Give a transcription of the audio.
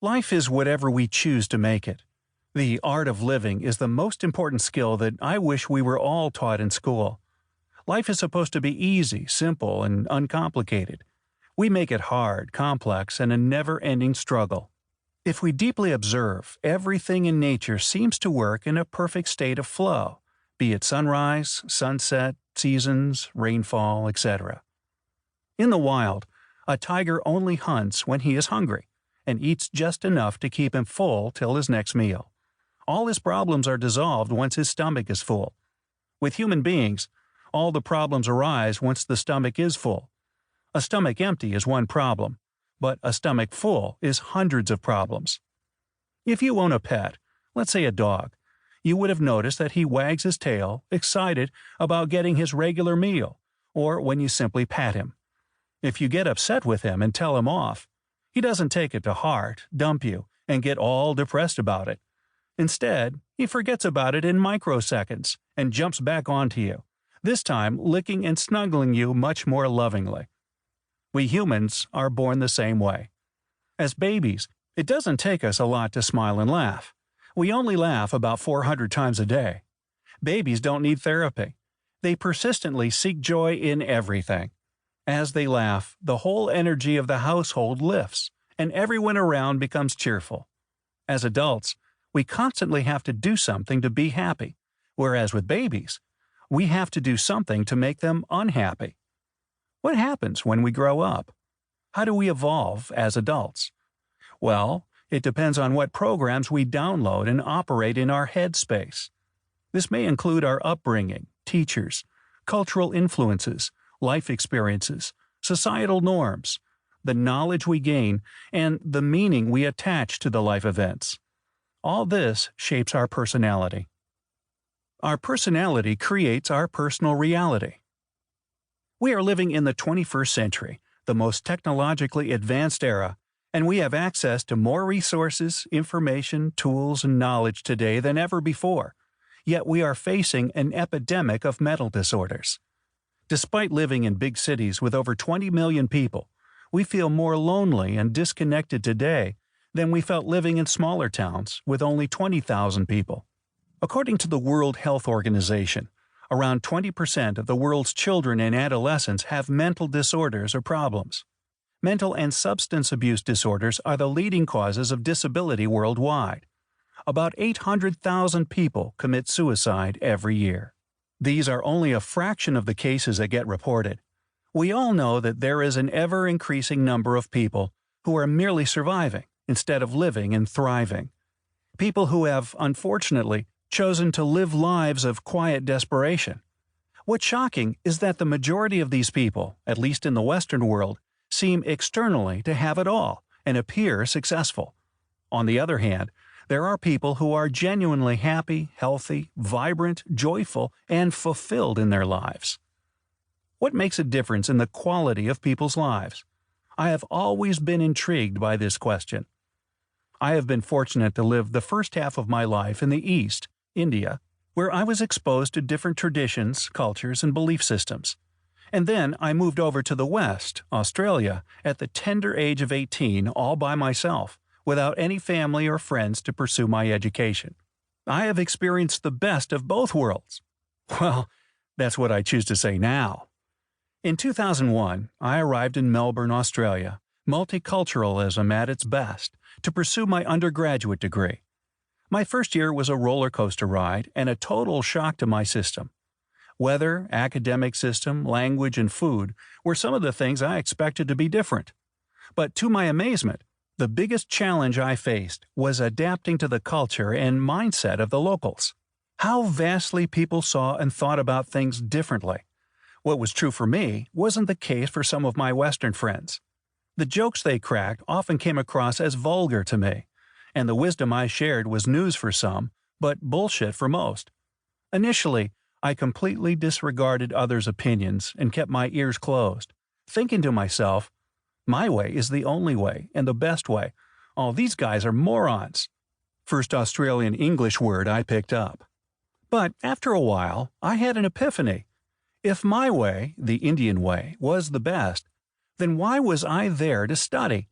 Life is whatever we choose to make it. The art of living is the most important skill that I wish we were all taught in school. Life is supposed to be easy, simple, and uncomplicated. We make it hard, complex, and a never-ending struggle. If we deeply observe, everything in nature seems to work in a perfect state of flow, be it sunrise, sunset, seasons, rainfall, etc. In the wild, a tiger only hunts when he is hungry, and eats just enough to keep him full till his next meal. All his problems are dissolved once his stomach is full. With human beings, all the problems arise once the stomach is full. A stomach empty is one problem, but a stomach full is hundreds of problems. If you own a pet, let's say a dog, you would have noticed that he wags his tail, excited about getting his regular meal, or when you simply pat him. If you get upset with him and tell him off, he doesn't take it to heart, dump you, and get all depressed about it. Instead, he forgets about it in microseconds and jumps back onto you, this time licking and snuggling you much more lovingly. We humans are born the same way. As babies, it doesn't take us a lot to smile and laugh. We only laugh about 400 times a day. Babies don't need therapy. They persistently seek joy in everything. As they laugh, the whole energy of the household lifts, and everyone around becomes cheerful. As adults, we constantly have to do something to be happy, whereas with babies, we have to do something to make them unhappy. What happens when we grow up? How do we evolve as adults? Well, it depends on what programs we download and operate in our head space. This may include our upbringing, teachers, cultural influences, life experiences, societal norms, the knowledge we gain, and the meaning we attach to the life events. All this shapes our personality. Our personality creates our personal reality. We are living in the 21st century, the most technologically advanced era, and we have access to more resources, information, tools, and knowledge today than ever before. Yet we are facing an epidemic of mental disorders. Despite living in big cities with over 20 million people, we feel more lonely and disconnected today than we felt living in smaller towns with only 20,000 people. According to the World Health Organization, around 20% of the world's children and adolescents have mental disorders or problems. Mental and substance abuse disorders are the leading causes of disability worldwide. About 800,000 people commit suicide every year. These are only a fraction of the cases that get reported. We all know that there is an ever-increasing number of people who are merely surviving instead of living and thriving. People who have, unfortunately, chosen to live lives of quiet desperation. What's shocking is that the majority of these people, at least in the Western world, seem externally to have it all and appear successful. On the other hand, there are people who are genuinely happy, healthy, vibrant, joyful, and fulfilled in their lives. What makes a difference in the quality of people's lives? I have always been intrigued by this question. I have been fortunate to live the first half of my life in the East, India, where I was exposed to different traditions, cultures, and belief systems. And then I moved over to the West, Australia, at the tender age of 18 all by myself, without any family or friends to pursue my education. I have experienced the best of both worlds. Well, that's what I choose to say now. In 2001, I arrived in Melbourne, Australia, multiculturalism at its best, to pursue my undergraduate degree. My first year was a roller coaster ride and a total shock to my system. Weather, academic system, language, and food were some of the things I expected to be different. But to my amazement, the biggest challenge I faced was adapting to the culture and mindset of the locals. How vastly people saw and thought about things differently. What was true for me wasn't the case for some of my Western friends. The jokes they cracked often came across as vulgar to me, and the wisdom I shared was news for some, but bullshit for most. Initially, I completely disregarded others' opinions and kept my ears closed, thinking to myself, my way is the only way and the best way. All these guys are morons. First Australian English word I picked up. But after a while, I had an epiphany. If my way, the Indian way, was the best, then why was I there to study?